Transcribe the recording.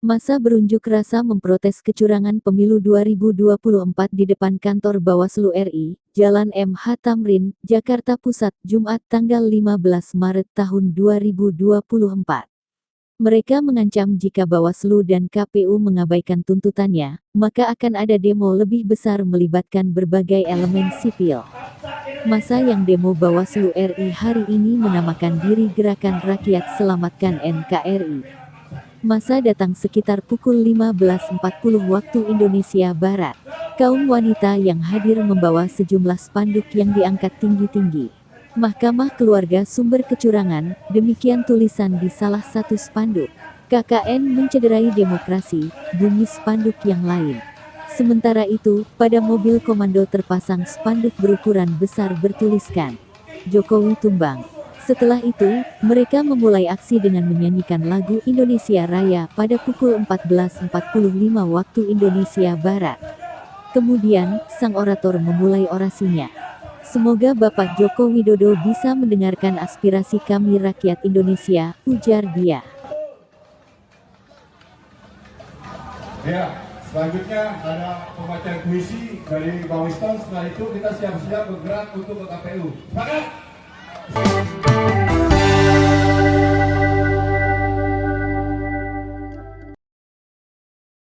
Massa berunjuk rasa memprotes kecurangan pemilu 2024 di depan kantor Bawaslu RI, Jalan MH Tamrin, Jakarta Pusat, Jumat tanggal 15 Maret tahun 2024. Mereka mengancam jika Bawaslu dan KPU mengabaikan tuntutannya, maka akan ada demo lebih besar melibatkan berbagai elemen sipil. Massa yang demo Bawaslu RI hari ini menamakan diri Gerakan Rakyat Selamatkan NKRI. Massa datang sekitar pukul 15.40 waktu Indonesia Barat. Kaum wanita yang hadir membawa sejumlah spanduk yang diangkat tinggi-tinggi. Mahkamah Keluarga Sumber Kecurangan, demikian tulisan di salah satu spanduk. KKN mencederai demokrasi, bunyi spanduk yang lain. Sementara itu, pada mobil komando terpasang spanduk berukuran besar bertuliskan Jokowi tumbang. Setelah itu, mereka memulai aksi dengan menyanyikan lagu Indonesia Raya pada pukul 14.45 waktu Indonesia Barat. Kemudian, sang orator memulai orasinya. Semoga Bapak Joko Widodo bisa mendengarkan aspirasi kami rakyat Indonesia, ujar dia. Ya, selanjutnya ada pembacaan puisi dari Bang Winston. Setelah itu kita siap-siap bergerak untuk ke KPU. Sepakat?